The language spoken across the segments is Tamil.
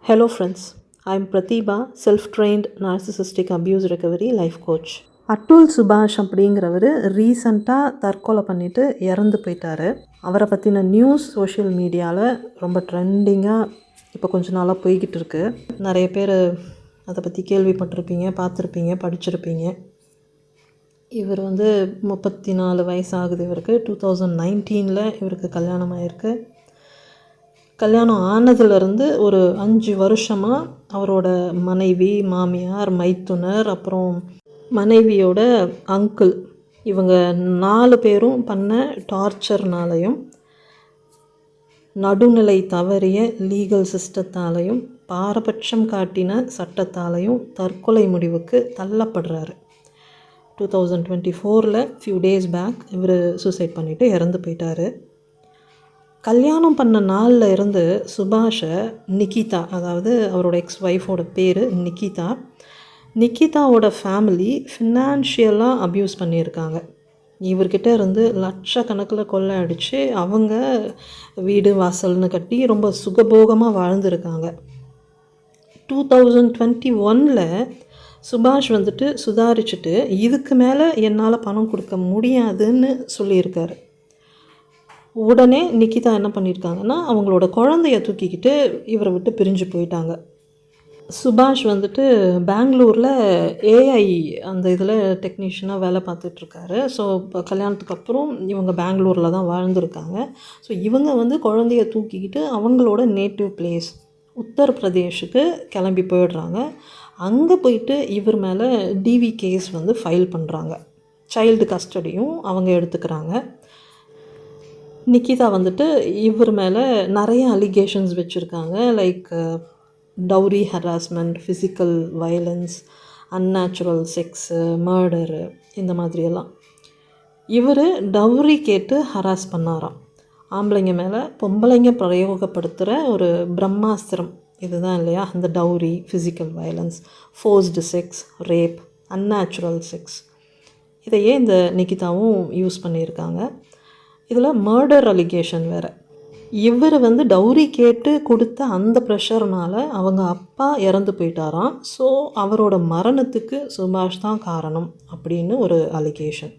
Hello friends, I am Pratibha, self-trained narcissistic abuse recovery life coach. Atul சுபாஷ் அப்படிங்கிறவர் ரீசண்டாக தற்கொலை பண்ணிவிட்டு இறந்து போயிட்டார். அவரை பற்றின நியூஸ் சோஷியல் மீடியாவில் ரொம்ப ட்ரெண்டிங்காக இப்போ கொஞ்ச நாளாக போய்கிட்டு இருக்கு. நிறைய பேர் அதை பற்றி கேள்விப்பட்டிருப்பீங்க, பார்த்துருப்பீங்க, படிச்சிருப்பீங்க. இவர் 34 வயசு ஆகுது. இவருக்கு 2019 இவருக்கு கல்யாணம் ஆகிருக்கு. கல்யாணம் ஆனதுலேருந்து ஒரு 5 வருஷமாக அவரோட மனைவி, மாமியார், மைத்துனர், அப்புறம் மனைவியோட அங்கிள், இவங்க 4 பேரும் பண்ண டார்ச்சர்னாலையும் நடுநிலை தவறிய லீகல் சிஸ்டத்தாலையும் பாரபட்சம் காட்டின சட்டத்தாலையும் தற்கொலை முடிவுக்கு தள்ளப்படுறாரு. 2024 ஃபியூ டேஸ் பேக் இவர் சூசைட் பண்ணிவிட்டு இறந்து போயிட்டார். கல்யாணம் பண்ண நாளில் இருந்து சுபாஷை நிக்கிதா, அதாவது அவரோட ஒய்ஃபோட பேர் நிக்கிதாவோட ஃபேமிலி ஃபினான்ஷியலாக அப்யூஸ் பண்ணியிருக்காங்க. இவர்கிட்ட இருந்து லட்சக்கணக்கில் கொள்ளை அடித்து அவங்க வீடு வாசல்னு கட்டி ரொம்ப சுகபோகமாக வாழ்ந்துருக்காங்க. 2021 சுபாஷ் சுதாரிச்சுட்டு இதுக்கு மேலே என்னால் பணம் கொடுக்க முடியாதுன்னு சொல்லியிருக்காரு. உடனே நிக்கிதா என்ன பண்ணியிருக்காங்கன்னா, அவங்களோட குழந்தைய தூக்கிக்கிட்டு இவரை விட்டு பிரிஞ்சு போயிட்டாங்க. சுபாஷ் பெங்களூரில் ஏஐ அந்த இதில் டெக்னீஷியனாக வேலை பார்த்துட்ருக்காரு. ஸோ இப்போ கல்யாணத்துக்கு அப்புறம் இவங்க பெங்களூரில் தான் வாழ்ந்துருக்காங்க. ஸோ இவங்க குழந்தைய தூக்கிக்கிட்டு அவங்களோட நேட்டிவ் பிளேஸ் உத்தரப்பிரதேஷுக்கு கிளம்பி போயிடுறாங்க. அங்கே போயிட்டு இவர் மேலே டிவி கேஸ் ஃபைல் பண்ணுறாங்க. சைல்டு கஸ்டடியும் அவங்க எடுத்துக்கிறாங்க. நிக்கிதா இவர் மேலே நிறைய அலிகேஷன்ஸ் வச்சுருக்காங்க. Like dowry harassment, physical violence, unnatural sex, murder, இந்த மாதிரியெல்லாம். இவர் டவுரி கேட்டு ஹராஸ் பண்ணாராம். ஆம்பளைங்க மேலே பொம்பளைங்க பிரயோகப்படுத்துகிற ஒரு பிரம்மாஸ்திரம் இதுதான் இல்லையா, அந்த dowry, physical violence, forced sex, rape, unnatural sex, இதையே இந்த நிக்கிதாவும் யூஸ் பண்ணியிருக்காங்க. இதில் மர்டர் அலிகேஷன் வேறு. இவர் டவுரி கேட்டு கொடுத்த அந்த ப்ரெஷர்னால் அவங்க அப்பா இறந்து போயிட்டாராம். ஸோ அவரோட மரணத்துக்கு சுபாஷ் தான் காரணம் அப்படின்னு ஒரு அலிகேஷன்.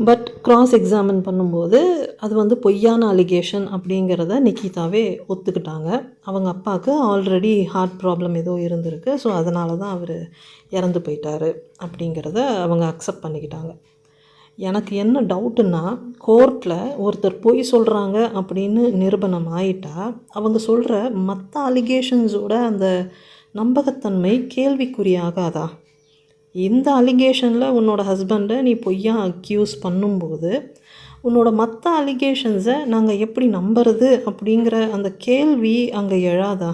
பட் கிராஸ் எக்ஸாமின் பண்ணும்போது அது பொய்யான அலிகேஷன் அப்படிங்கிறத நிக்கிதாவே ஒத்துக்கிட்டாங்க. அவங்க அப்பாவுக்கு ஆல்ரெடி ஹார்ட் ப்ராப்ளம் ஏதோ இருந்திருக்கு. ஸோ அதனால தான் அவர் இறந்து போயிட்டார் அப்படிங்கிறத அவங்க அக்செப்ட் பண்ணிக்கிட்டாங்க. எனக்கு என்ன டவுட்டுன்னா, கோர்ட்டில் ஒருத்தர் பொய் சொல்கிறாங்க அப்படின்னு நிரூபணம் ஆகிட்டா அவங்க சொல்கிற மற்ற அலிகேஷன்ஸோட அந்த நம்பகத்தன்மை கேள்விக்குறியாகாதா? இந்த அலிகேஷனில் உன்னோட ஹஸ்பண்டை நீ பொய்யா அக்யூஸ் பண்ணும்போது உன்னோட மற்ற அலிகேஷன்ஸை நாங்கள் எப்படி நம்புறது அப்படிங்கிற அந்த கேள்வி அங்கே எழாதா?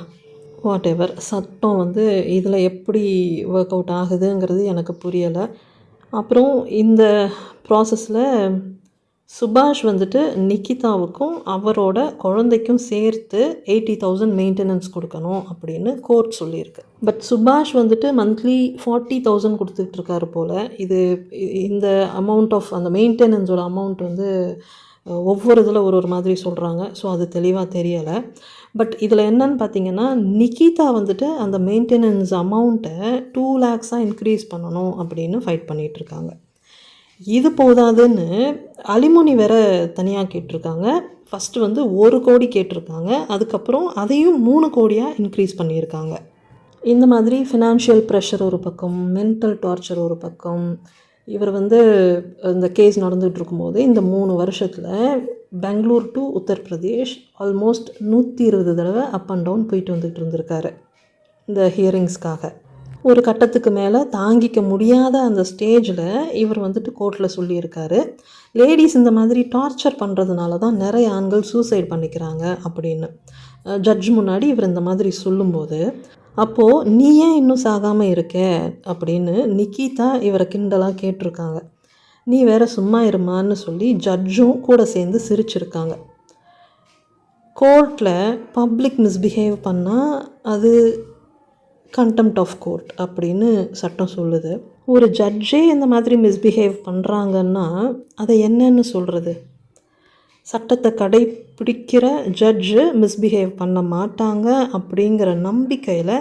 வாட் எவர், சட்டம் இதில் எப்படி ஒர்க் அவுட் ஆகுதுங்கிறது எனக்கு புரியலை. அப்புறம் இந்த ப்ராசஸில் சுபாஷ் நிக்கிதாவுக்கும் அவரோட குழந்தைக்கும் சேர்த்து 80,000 மெயின்டெனன்ஸ் கொடுக்கணும் அப்படின்னு கோர்ட் சொல்லியிருக்கு. பட் சுபாஷ் மந்த்லி 40,000 கொடுத்துட்ருக்காரு போல். இந்த அமௌண்ட் ஆஃப் அந்த மெயின்டெனன்ஸோட அமௌண்ட் ஒவ்வொரு இதில் ஒரு மாதிரி சொல்கிறாங்க. ஸோ அது தெளிவாக தெரியலை. பட் இதில் என்னன்னு பார்த்தீங்கன்னா, நிக்கிதா அந்த மெயின்டெனன்ஸ் அமௌண்ட்டை 2 lakhs இன்க்ரீஸ் பண்ணணும் அப்படின்னு ஃபைட் பண்ணிகிட்ருக்காங்க. இது போதாதுன்னு அலிமோனி வேறு தனியாக கேட்டிருக்காங்க. ஃபஸ்ட்டு 1 கோடி கேட்டிருக்காங்க. அதுக்கப்புறம் அதையும் 3 கோடியாக இன்க்ரீஸ் பண்ணியிருக்காங்க. இந்த மாதிரி ஃபினான்ஷியல் ப்ரெஷர் ஒரு பக்கம், மென்டல் டார்ச்சர் ஒரு பக்கம். இவர் இந்த கேஸ் நடந்துகிட்டு இருக்கும்போது இந்த 3 வருஷத்தில் பெங்களூர் டு உத்தரப்பிரதேஷ் ஆல்மோஸ்ட் 120 தடவை அப் அண்ட் டவுன் போயிட்டு வந்துட்டு இருந்திருக்காரு இந்த ஹியரிங்ஸ்க்காக. ஒரு கட்டத்துக்கு மேலே தாங்கிக்க முடியாத அந்த ஸ்டேஜில் இவர் கோர்ட்டில் சொல்லியிருக்காரு, லேடிஸ் இந்த மாதிரி டார்ச்சர் பண்ணுறதுனால தான் நிறைய ஆண்கள் சூசைட் பண்ணிக்கிறாங்க அப்படின்னு. ஜட்ஜ் முன்னாடி இவர் இந்த மாதிரி சொல்லும்போது, அப்போது நீ ஏன் இன்னும் சாகாமல் இருக்க அப்படின்னு நிக்கிதா இவரை கிண்டலாக கேட்டிருக்காங்க. நீ வேற சும்மா இருமான்னு சொல்லி ஜட்ஜும் கூட சேர்ந்து சிரிச்சிருக்காங்க. கோர்ட்டில் பப்ளிக் மிஸ்பிஹேவ் பண்ணால் அது கண்டெம்ப்ட் ஆஃப் கோர்ட் அப்படின்னு சட்டம் சொல்லுது. ஒரு ஜட்ஜே இந்த மாதிரி மிஸ்பிஹேவ் பண்ணுறாங்கன்னா அதை என்னன்னு சொல்கிறது? சட்டத்தை கடைப்பிடிக்கிற ஜட்ஜு மிஸ்பிஹேவ் பண்ண மாட்டாங்க அப்படிங்கிற நம்பிக்கையில்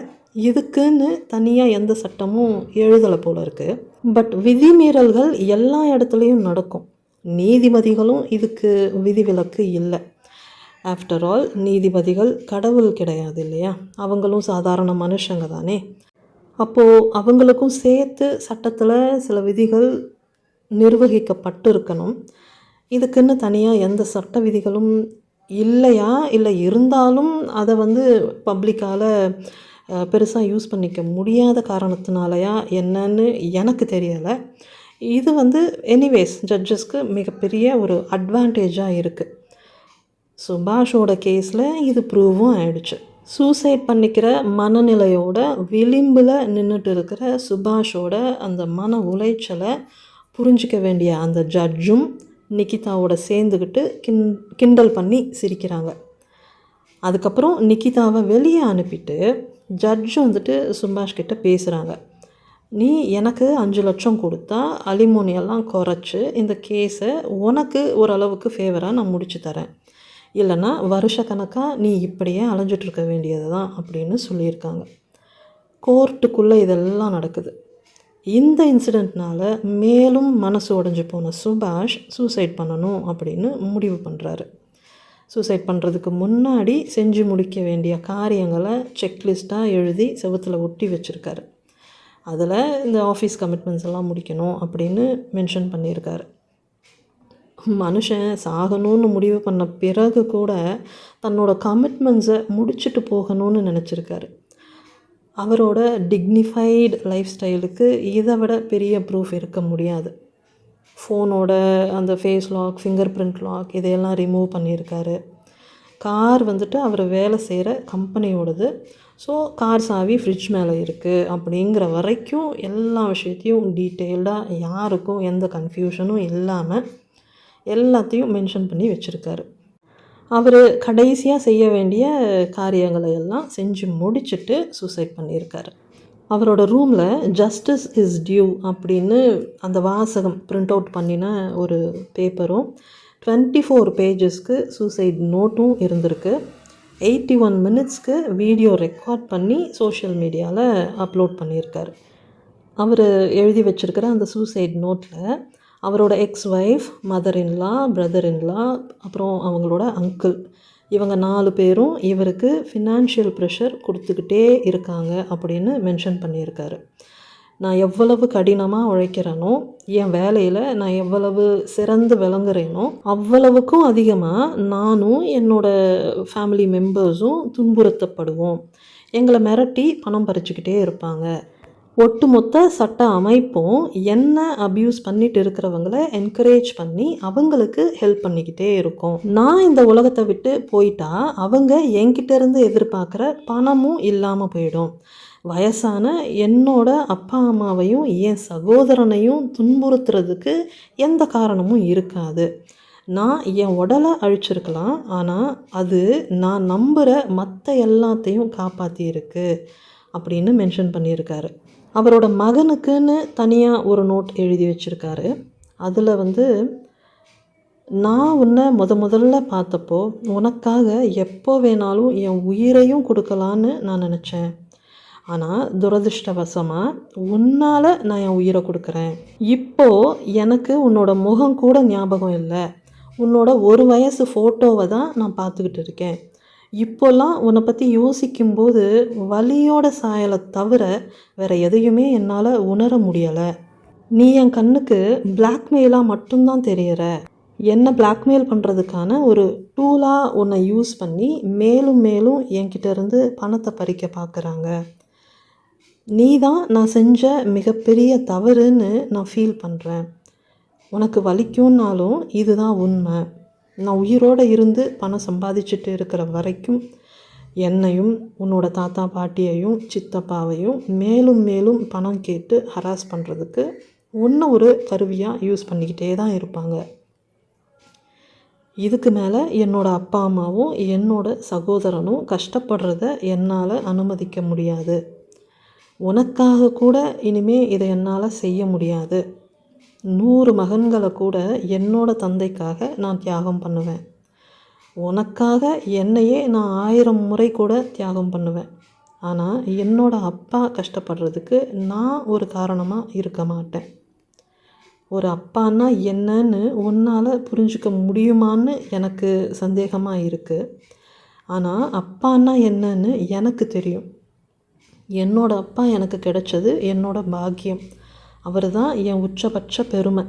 இதுக்குன்னு தனியாக எந்த சட்டமும் எழுதலை போல இருக்குது. பட் விதிமீறல்கள் எல்லா இடத்துலையும் நடக்கும். நீதிபதிகளும் இதுக்கு விதிவிலக்கு இல்லை. ஆஃப்டர் ஆல் நீதிபதிகள் கடவுள் கிடையாது இல்லையா? அவங்களும் சாதாரண மனுஷங்க தானே. அப்போது அவங்களுக்கும் சேர்த்து சட்டத்தில் சில விதிகள் நிர்வகிக்கப்பட்டு இருக்கணும். இதுக்குன்னு தனியாக எந்த சட்ட விதிகளும் இல்லையா? இல்லை இருந்தாலும் அதை பப்ளிக்கால் பெருசாக யூஸ் பண்ணிக்க முடியாத காரணத்தினாலயா என்னன்னு எனக்கு தெரியலை. இது எனிவேஸ் ஜட்ஜஸ்க்கு மிகப்பெரிய ஒரு அட்வான்டேஜாக இருக்குது. சுபாஷோட கேஸில் இது ப்ரூவும் ஆயிடுச்சு. சூசைட் பண்ணிக்கிற மனநிலையோட விளிம்பில் நின்றுட்டு இருக்கிற சுபாஷோட அந்த மன உளைச்சலை புரிஞ்சிக்க வேண்டிய அந்த ஜட்ஜும் நிக்கிதாவோட சேர்ந்துக்கிட்டு கிண்டல் பண்ணி சிரிக்கிறாங்க. அதுக்கப்புறம் நிக்கிதாவை வெளியே அனுப்பிட்டு ஜட்ஜு சுபாஷ் கிட்ட பேசுகிறாங்க. நீ எனக்கு 5 லட்சம் கொடுத்தா அலிமோனியெல்லாம் குறைச்சி இந்த கேஸை உனக்கு ஓரளவுக்கு ஃபேவராக நான் முடிச்சு தரேன், இல்லைன்னா வருஷக்கணக்காக நீ இப்படியே அலைஞ்சிட்ருக்க வேண்டியது தான் அப்படின்னு சொல்லியிருக்காங்க. கோர்ட்டுக்குள்ளே இதெல்லாம் நடக்குது. இந்த இன்சிடெண்ட்னால் மேலும் மனசு உடைஞ்சு போன சுபாஷ் சூசைட் பண்ணணும் அப்படின்னு முடிவு பண்ணுறாரு. சூசைட் பண்ணுறதுக்கு முன்னாடி செஞ்சு முடிக்க வேண்டிய காரியங்களை செக்லிஸ்ட்டாக எழுதி செவுத்தில் ஒட்டி வச்சுருக்காரு. அதில் இந்த ஆஃபீஸ் கமிட்மெண்ட்ஸ் எல்லாம் முடிக்கணும் அப்படின்னு மென்ஷன் பண்ணியிருக்காரு. மனுஷன் சாகணும்னு முடிவு பண்ண பிறகு கூட தன்னோட கமிட்மெண்ட்ஸை முடிச்சுட்டு போகணும்னு நினச்சிருக்காரு. அவரோட டிக்னிஃபைடு லைஃப் ஸ்டைலுக்கு இதை விட பெரிய ப்ரூஃப் இருக்க முடியாது. ஃபோனோட அந்த face lock, fingerprint lock இதையெல்லாம் ரிமூவ் பண்ணியிருக்காரு. கார் அவர் வேலை செய்கிற கம்பெனியோடது. ஸோ கார் சாவி ஃப்ரிட்ஜ் மேலே இருக்குது அப்படிங்கிற வரைக்கும் எல்லா விஷயத்தையும் டீட்டெயில்டாக யாருக்கும் எந்த கன்ஃபியூஷனும் இல்லாமல் எல்லாத்தையும் மென்ஷன் பண்ணி வச்சுருக்காரு. அவர் கடைசியாக செய்ய வேண்டிய காரியங்களை எல்லாம் செஞ்சு முடிச்சுட்டு சூசைட் பண்ணியிருக்காரு. அவரோட ரூமில் ஜஸ்டிஸ் இஸ் டியூ அப்படின்னு அந்த வாசகம் பிரிண்ட் அவுட் பண்ணின ஒரு பேப்பரும் 24 பேஜஸ்க்கு சூசைட் நோட்டும் இருந்திருக்கு. 81 மினிட்ஸ்க்கு வீடியோ ரெக்கார்ட் பண்ணி சோஷியல் மீடியாவில் அப்லோட் பண்ணியிருக்காரு. அவர் எழுதி வச்சுருக்கிற அந்த சூசைட் நோட்டில் அவரோட X wife, mother in law, brother in-law, அப்புறம் அவங்களோட அங்கிள், இவங்க 4 பேரும் இவருக்கு ஃபினான்ஷியல் ப்ரெஷர் கொடுத்துக்கிட்டே இருக்காங்க அப்படின்னு மென்ஷன் பண்ணியிருக்காரு. நான் எவ்வளவு கடினமாக உழைக்கிறேனோ, என் வேலையில் நான் எவ்வளவு சிறந்து விளங்குறேனோ அவ்வளவுக்கும் அதிகமாக நானும் என்னோடய ஃபேமிலி மெம்பர்ஸும் துன்புறுத்தப்படுவோம். எங்களை மிரட்டி பணம் பறிச்சுக்கிட்டே இருப்பாங்க. ஒட்டுமொத்த சட்ட அமைப்பும் என்ன அப்யூஸ் பண்ணிட்டு இருக்கிறவங்கள என்கரேஜ் பண்ணி அவங்களுக்கு ஹெல்ப் பண்ணிக்கிட்டே இருக்கும். நான் இந்த உலகத்தை விட்டு போயிட்டா அவங்க என்கிட்ட இருந்து எதிர்பார்க்குற பணமும் இல்லாமல் போயிடும். வயசான என்னோட அப்பா அம்மாவையும் என் சகோதரனையும் துன்புறுத்துறதுக்கு எந்த காரணமும் இருக்காது. நான் என் உடலை அழிச்சிருக்கலாம், ஆனால் அது நான் நம்புகிற மற்ற எல்லாத்தையும் காப்பாற்றியிருக்கு அப்படின்னு மென்ஷன் பண்ணியிருக்காரு. அவரோட மகனுக்குன்னு தனியாக ஒரு நோட் எழுதி வச்சுருக்காரு. அதில் நான் உன்னை முதல்ல பார்த்தப்போ உனக்காக எப்போ வேணாலும் என் உயிரையும் கொடுக்கலான்னு நான் நினச்சேன். ஆனால் துரதிர்ஷ்டவசமாக உன்னால் நான் என் உயிரை கொடுக்குறேன். இப்போது எனக்கு உன்னோட முகம் கூட ஞாபகம் இல்லை. உன்னோட 1 வயசு ஃபோட்டோவை தான் நான் பார்த்துக்கிட்டு இருக்கேன். இப்போல்லாம் உன்னை பற்றி யோசிக்கும்போது வலியோட சாயலை தவிர வேறு எதையுமே என்னால் உணர முடியலை. நீ என் கண்ணுக்கு பிளாக்மெயிலாக மட்டும்தான் தெரிகிற. என்னை பிளாக்மெயில் பண்ணுறதுக்கான ஒரு டூலாக உன்னை யூஸ் பண்ணி மேலும் மேலும் என்கிட்ட இருந்து பணத்தை பறிக்க பார்க்குறாங்க. நீ தான் நான் செஞ்ச மிகப்பெரிய தவறுன்னு நான் ஃபீல் பண்ணுறேன். உனக்கு வலிக்கும்னாலும் இதுதான் உண்மை. நான் உயிரோடு இருந்து பணம் சம்பாதிச்சுட்டு இருக்கிற வரைக்கும் என்னையும் உன்னோட தாத்தா பாட்டியையும் சித்தப்பாவையும் மேலும் மேலும் பணம் கேட்டு ஹராஸ் பண்ணுறதுக்கு ஒன்று ஒரு கருவியாக யூஸ் பண்ணிக்கிட்டே தான் இருப்பாங்க. இதுக்கு மேலே என்னோடய அப்பா அம்மாவும் என்னோட சகோதரனும் கஷ்டப்படுறத என்னால் அனுமதிக்க முடியாது. உனக்காக கூட இனிமேல் இதை என்னால் செய்ய முடியாது. 100 மகன்களை கூட என்னோட தந்தைக்காக நான் தியாகம் பண்ணுவேன். உனக்காக என்னையே நான் 1000 முறை கூட தியாகம் பண்ணுவேன். ஆனால் என்னோடய அப்பா கஷ்டப்படுறதுக்கு நான் ஒரு காரணமாக இருக்க மாட்டேன். ஒரு அப்பான்னா என்னன்னு உன்னால் புரிஞ்சுக்க முடியுமான்னு எனக்கு சந்தேகமாக இருக்குது. ஆனால் அப்பான்னா என்னன்னு எனக்கு தெரியும். என்னோடய அப்பா எனக்கு கிடைச்சது என்னோடய பாக்கியம். அவர் தான் என் உச்சபட்ச பெருமை.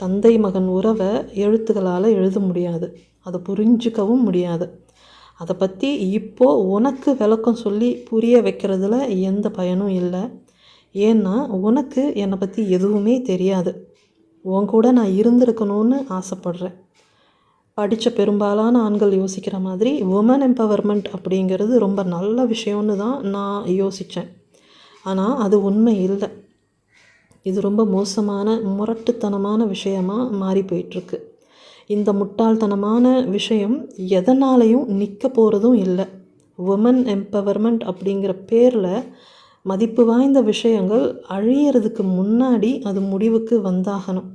தந்தை மகன் உறவை எழுத்துக்களால் எழுத முடியாது, அதை புரிஞ்சிக்கவும் முடியாது. அதை பற்றி இப்போது உனக்கு விளக்கம் சொல்லி புரிய வைக்கிறதுல எந்த பயனும் இல்லை. ஏன்னா உனக்கு என்னை பற்றி எதுவுமே தெரியாது. உன் கூட நான் இருந்திருக்கணும்னு ஆசைப்பட்றேன். படித்த பெரும்பாலான ஆண்கள் யோசிக்கிற மாதிரி உமன் எம்பவர்மெண்ட் அப்படிங்கிறது ரொம்ப நல்ல விஷயம்னு தான் நான் யோசித்தேன். ஆனால் அது உண்மை இல்லை. இது ரொம்ப மோசமான முரட்டுத்தனமான விஷயமாக மாறி போயிட்டுருக்கு. இந்த முட்டாள்தனமான விஷயம் எதனாலையும் நிற்க போகிறதும் இல்லை. உமன் எம்பவர்மெண்ட் அப்படிங்கிற பேரில் மதிப்பு வாய்ந்த விஷயங்கள் அழியறதுக்கு முன்னாடி அது முடிவுக்கு வந்தாகணும்.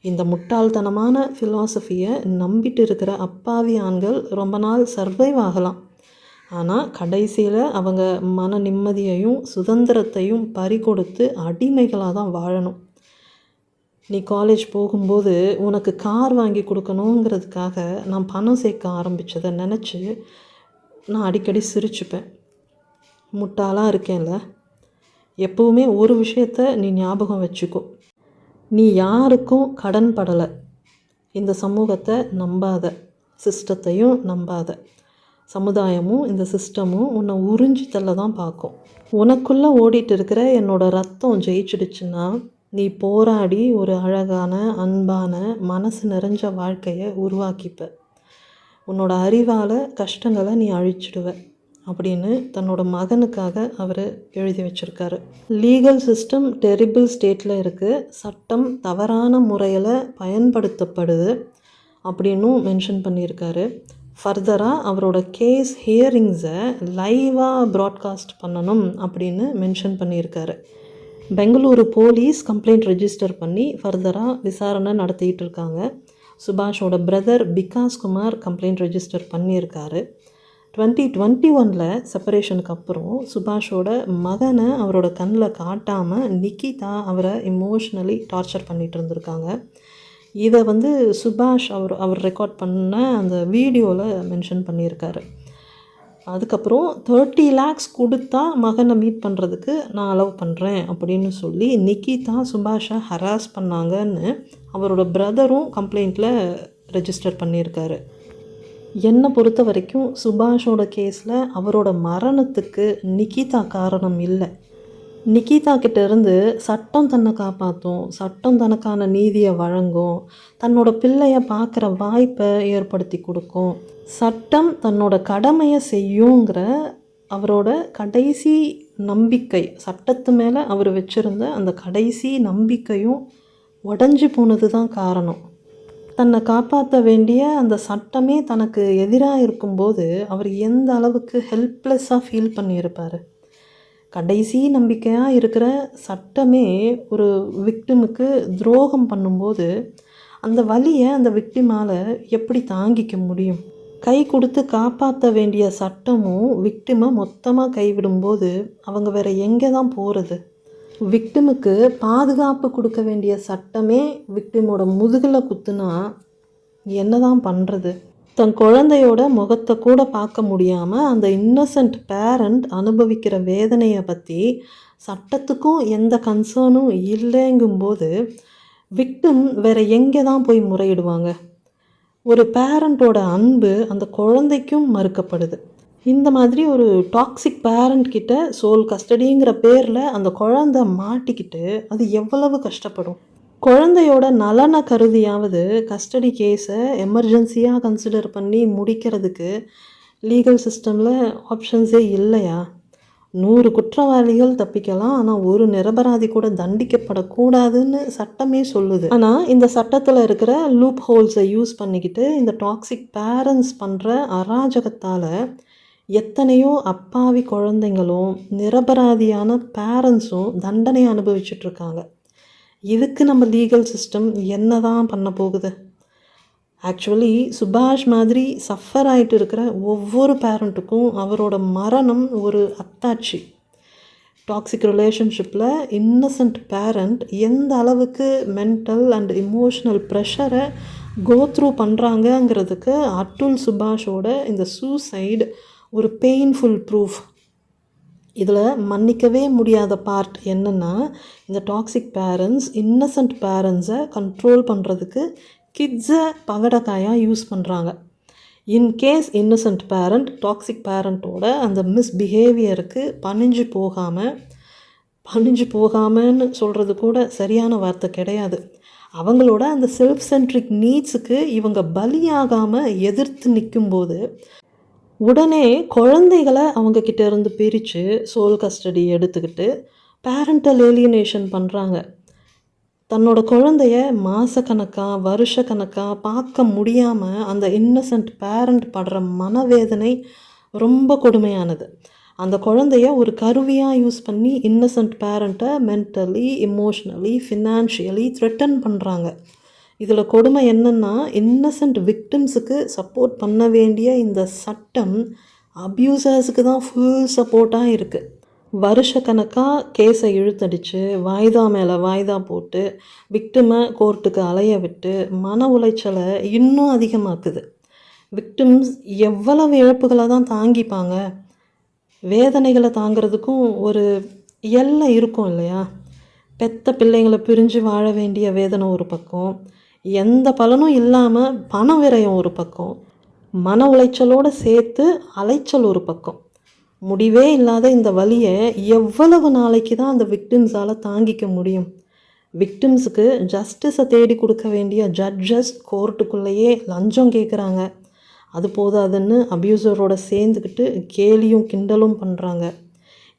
இந்த முட்டாள்தனமான ஃபிலாசபியை நம்பிட்டு இருக்கிற அப்பாவி ஆண்கள் ரொம்ப நாள் சர்வைவ் ஆகலாம். ஆனால் கடைசியில் அவங்க மன நிம்மதியையும் சுதந்திரத்தையும் பறிகொடுத்து அடிமைகளாக தான் வாழணும். நீ காலேஜ் போகும்போது உனக்கு கார் வாங்கி கொடுக்கணுங்கிறதுக்காக நான் பணம் சேர்க்க ஆரம்பித்ததை நினச்சி நான் அடிக்கடி சிரிச்சுப்பேன். முட்டாளாக இருக்கேன்ல. எப்போவுமே ஒரு விஷயத்த நீ ஞாபகம் வச்சுக்கோ, நீ யாருக்கும் கடன் படலை. இந்த சமூகத்தை நம்பாத, சிஸ்டத்தையும் நம்பாத. சமுதாயமும் இந்த சிஸ்டமும் உன்னை உறிஞ்சி தள்ள தான் பார்க்கும். உனக்குள்ளே ஓடிட்டு இருக்கிற என்னோடய ரத்தம் ஜெயிச்சிடுச்சுன்னா நீ போராடி ஒரு அழகான அன்பான மனசு நிறைஞ்ச வாழ்க்கையை உருவாக்கிப்ப. உன்னோட அறிவால் கஷ்டங்களை நீ அழிச்சிடுவ அப்படின்னு தன்னோட மகனுக்காக அவர் எழுதி வச்சுருக்காரு. லீகல் சிஸ்டம் டெரிபிள் ஸ்டேட்டில் இருக்குது. சட்டம் தவறான முறையில் பயன்படுத்தப்படுது அப்படின்னும் மென்ஷன் பண்ணியிருக்காரு. ஃபர்தராக அவரோட கேஸ் ஹியரிங்ஸை லைவாக ப்ராட்காஸ்ட் பண்ணணும் அப்படின்னு மென்ஷன் பண்ணியிருக்காரு. பெங்களூரு போலீஸ் கம்ப்ளைண்ட் ரெஜிஸ்டர் பண்ணி ஃபர்தராக விசாரணை நடத்திட்டு இருக்காங்க. சுபாஷோட brother Bikash Kumar complaint register பண்ணியிருக்காரு. 2021 செப்பரேஷனுக்கு அப்புறம் சுபாஷோட மகனை அவரோட கண்ணில் காட்டாமல் நிக்கிதா அவரை இமோஷ்னலி டார்ச்சர் பண்ணிகிட்டு இருந்திருக்காங்க. இதை சுபாஷ் அவர் ரெக்கார்ட் பண்ண அந்த வீடியோவில் மென்ஷன் பண்ணியிருக்காரு. அதுக்கப்புறம் 30 lakhs கொடுத்தா மகனை மீட் பண்ணுறதுக்கு நான் அலோவ் பண்ணுறேன் அப்படின்னு சொல்லி நிக்கிதா சுபாஷை ஹராஸ் பண்ணாங்கன்னு அவரோட பிரதரும் கம்ப்ளைண்ட்டில் ரெஜிஸ்டர் பண்ணியிருக்காரு. என்னை பொறுத்த வரைக்கும் சுபாஷோட கேஸில் அவரோட மரணத்துக்கு நிக்கிதா காரணம் இல்லை. நிக்கிதா கிட்டேருந்து சட்டம் தன்னை காப்பாற்றும், சட்டம் தனக்கான நீதியை வழங்கும், தன்னோட பிள்ளையை பார்க்குற வாய்ப்பை ஏற்படுத்தி கொடுக்கும், சட்டம் தன்னோட கடமையை செய்யுங்கிற அவரோட கடைசி நம்பிக்கை, சட்டத்து மேலே அவர் வச்சுருந்த அந்த கடைசி நம்பிக்கையும் உடஞ்சி போனது தான் காரணம். தன்னை காப்பாற்ற வேண்டிய அந்த சட்டமே தனக்கு எதிராக இருக்கும்போது அவர் எந்த அளவுக்கு ஹெல்ப்லெஸ்ஸாக ஃபீல் பண்ணியிருப்பார். கடைசி நம்பிக்கையாக இருக்கிற சட்டமே ஒரு விக்டிமுக்கு துரோகம் பண்ணும்போது அந்த வலியை அந்த விக்டிமால் எப்படி தாங்கிக்க முடியும்? கை கொடுத்து காப்பாற்ற வேண்டிய சட்டமும் விக்டிமை மொத்தமாக கைவிடும்போது அவங்க வேறு எங்கே தான் போகிறது? விக்டிமுக்கு பாதுகாப்பு கொடுக்க வேண்டிய சட்டமே விக்டிமோட முதுகில் குத்துனா என்ன தான் பண்ணுறது? தன் குழந்தையோட முகத்தை கூட பார்க்க முடியாமல் அந்த இன்னசென்ட் பேரண்ட் அனுபவிக்கிற வேதனையை பற்றி சட்டத்துக்கும் எந்த கன்சர்னும் இல்லைங்கும்போது விக்டிம் வேறு எங்கே தான் போய் முறையிடுவாங்க? ஒரு பேரண்ட்டோட அன்பு அந்த குழந்தைக்கும் மறுக்கப்படுது. இந்த மாதிரி ஒரு டாக்ஸிக் பேரண்ட் கிட்ட சோல் கஸ்டடிங்கிற பேரில் அந்த குழந்தை மாட்டிக்கிட்டு அது எவ்வளவு கஷ்டப்படும்? குழந்தையோட நலனை கருதியாவது கஸ்டடி கேஸை எமர்ஜென்சியாக கன்சிடர் பண்ணி முடிக்கிறதுக்கு லீகல் சிஸ்டமில் ஆப்ஷன்ஸே இல்லையா? 100 குற்றவாளிகள் தப்பிக்கலாம், ஆனால் ஒரு நிரபராதி கூட தண்டிக்கப்படக்கூடாதுன்னு சட்டமே சொல்லுது. ஆனால் இந்த சட்டத்தில் இருக்கிற லூப் ஹோல்ஸை யூஸ் பண்ணிக்கிட்டு இந்த டாக்ஸிக் பேரண்ட்ஸ் பண்ணுற அராஜகத்தால் எத்தனையோ அப்பாவி குழந்தைங்களும் நிரபராதியான பேரண்ட்ஸும் தண்டனை அனுபவிச்சுட்ருக்காங்க. இதுக்கு நம்ம லீகல் சிஸ்டம் என்ன தான் பண்ண போகுது? ஆக்சுவலி சுபாஷ் மாதிரி சஃபர் ஆகிட்டு இருக்கிற ஒவ்வொரு பேரண்ட்டுக்கும் அவரோட மரணம் ஒரு அத்தாட்சி. டாக்ஸிக் ரிலேஷன்ஷிப்பில் இன்னசென்ட் பேரண்ட் எந்த அளவுக்கு மென்டல் அண்ட் இமோஷ்னல் ப்ரெஷரை கோ த்ரூ பண்ணுறாங்கங்கிறதுக்கு அட்டுல் சுபாஷோட இந்த சூசைடு ஒரு பெயின்ஃபுல் ப்ரூஃப். இதில் மன்னிக்கவே முடியாத பார்ட் என்னென்னா, இந்த டாக்ஸிக் பேரண்ட்ஸ் இன்னசென்ட் பேரண்ட்ஸை கண்ட்ரோல் பண்ணுறதுக்கு கிட்ஸை பகடக்காயாக யூஸ் பண்ணுறாங்க. இன்கேஸ் இன்னசென்ட் பேரண்ட் டாக்ஸிக் பேரண்ட்டோட அந்த மிஸ்பிஹேவியருக்கு பணிஞ்சு போகாமன்னு சொல்கிறது கூட சரியான வார்த்தை கிடையாது. அவங்களோட அந்த செல்ஃப் சென்ட்ரிக் நீட்ஸுக்கு இவங்க பலியாகாமல் எதிர்த்து நிற்கும்போது உடனே குழந்தைகளை அவங்கக்கிட்ட இருந்து பிரித்து சோல் கஸ்டடி எடுத்துக்கிட்டு பேரண்டல் ஏலியனேஷன் பண்ணுறாங்க. தன்னோட குழந்தைய மாதக்கணக்காக வருஷக்கணக்காக பார்க்க முடியாமல் அந்த இன்னசென்ட் பேரண்ட் படுற மனவேதனை ரொம்ப கொடுமையானது. அந்த குழந்தைய ஒரு கருவியாக யூஸ் பண்ணி இன்னசென்ட் பேரண்ட்டை மென்டலி, எமோஷ்னலி, ஃபினான்ஷியலி த்ரெட்டன் பண்ணுறாங்க. இதில் கொடுமை என்னென்னா, இன்னசென்ட் விக்டிம்ஸுக்கு சப்போர்ட் பண்ண வேண்டிய இந்த சட்டம் அப்யூசர்ஸுக்கு தான் ஃபுல் சப்போர்ட்டாக இருக்குது. வருஷக்கணக்காக கேஸை இழுத்தடிச்சு வாய்தா மேலே வாய்தா போட்டு விக்டிமை கோர்ட்டுக்கு அலைய விட்டு மன உளைச்சலை இன்னும் அதிகமாக்குது. விக்டிம்ஸ் எவ்வளவு இழப்புகளை தான் தாங்கிப்பாங்க? வேதனைகளை தாங்கிறதுக்கும் ஒரு எல்லை இருக்கும் இல்லையா? பெத்த பிள்ளைங்களை பிரிஞ்சு வாழ வேண்டிய வேதனை ஒரு பக்கம், எந்த பலனும் இல்லாமல் பண விரயம் ஒரு பக்கம், மன உளைச்சலோடு சேர்த்து அலைச்சல் ஒரு பக்கம். முடிவே இல்லாத இந்த வலியை எவ்வளவு நாளைக்கு தான் அந்த விக்டிம்ஸால் தாங்கிக்க முடியும்? விக்டிம்ஸுக்கு ஜஸ்டிஸை தேடி கொடுக்க வேண்டிய ஜட்ஜஸ் கோர்ட்டுக்குள்ளேயே லஞ்சம் கேட்குறாங்க. அது போதாதுன்னு அப்யூசரோட சேர்ந்துக்கிட்டு கேலியும் கிண்டலும் பண்ணுறாங்க.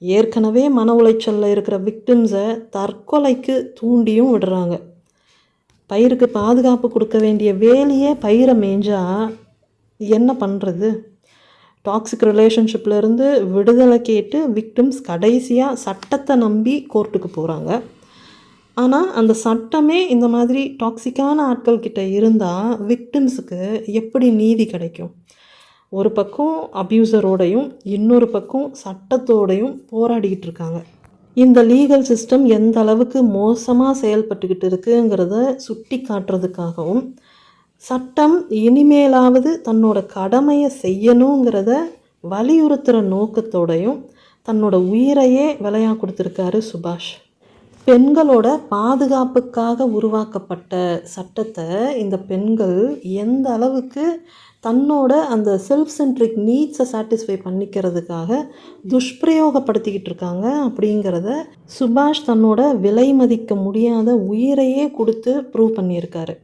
ஏற்கனவே மன உளைச்சலில் இருக்கிற விக்டிம்ஸை தற்கொலைக்கு தூண்டியும் விடுறாங்க. பயிருக்கு பாதுகாப்பு கொடுக்க வேண்டிய வேலையே பயிரை மேய்ஞ்சா என்ன பண்ணுறது? டாக்ஸிக் ரிலேஷன்ஷிப்லேருந்து விடுதலை கேட்டு விக்டிம்ஸ் கடைசியாக சட்டத்தை நம்பி கோர்ட்டுக்கு போகிறாங்க. ஆனால் அந்த சட்டமே இந்த மாதிரி டாக்ஸிக்கான ஆட்கள்கிட்ட இருந்தால் விக்டிம்ஸுக்கு எப்படி நீதி கிடைக்கும்? ஒரு பக்கம் அப்யூசரோடையும் இன்னொரு பக்கம் சட்டத்தோடையும் போராடிக்கிட்டு இருக்காங்க. இந்த லீகல் சிஸ்டம் எந்த அளவுக்கு மோசமாக செயல்பட்டுக்கிட்டு இருக்குங்கிறத சுட்டி காட்டுறதுக்காகவும் சட்டம் இனிமேலாவது தன்னோட கடமையை செய்யணுங்கிறத வலியுறுத்துகிற நோக்கத்தோடையும் தன்னோட உயிரையே விலையாக கொடுத்துருக்காரு சுபாஷ். பெண்களோட பாதுகாப்புக்காக உருவாக்கப்பட்ட சட்டத்தை இந்த பெண்கள் எந்த அளவுக்கு தன்னோட அந்த செல்ஃப் சென்ட்ரிக் நீட்ஸை சாட்டிஸ்ஃபை பண்ணிக்கிறதுக்காக துஷ்பிரயோகப்படுத்திக்கிட்டு இருக்காங்க அப்படிங்கிறத சுபாஷ் தன்னோட விலை மதிக்க முடியாத உயிரையே கொடுத்து ப்ரூவ் பண்ணியிருக்காரு.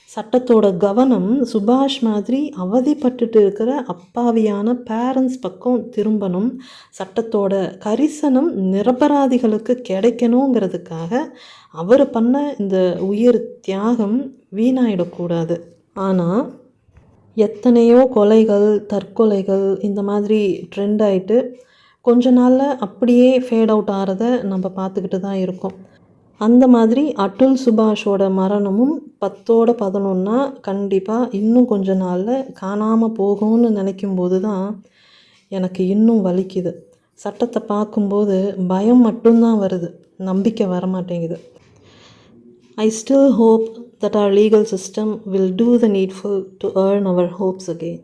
சட்டத்தோட கவனம் சுபாஷ் மாதிரி அவதிப்பட்டுட்டு இருக்கிற அப்பாவியான பேரண்ட்ஸ் பக்கம் திரும்பணும், சட்டத்தோட கரிசனம் நிரபராதிகளுக்கு கிடைக்கணுங்கிறதுக்காக அவர் பண்ண இந்த உயிர் தியாகம் வீணாயிடக்கூடாது. ஆனால் எத்தனையோ கொலைகள், தற்கொலைகள் இந்த மாதிரி ட்ரெண்ட் ஆகிட்டு கொஞ்ச நாளில் அப்படியே ஃபேட் அவுட் ஆகிறத நம்ம பார்த்துக்கிட்டு தான் இருக்கோம். அந்த மாதிரி அட்டுல் சுபாஷோட மரணமும் 10-11 கண்டிப்பாக இன்னும் கொஞ்ச நாளில் காணாமல் போகும்னு நினைக்கும்போது தான் எனக்கு இன்னும் வலிக்குது. சட்டத்தை பார்க்கும்போது பயம் மட்டும்தான் வருது, நம்பிக்கை வரமாட்டேங்குது. I still hope that our legal system will do the needful to earn our hopes again.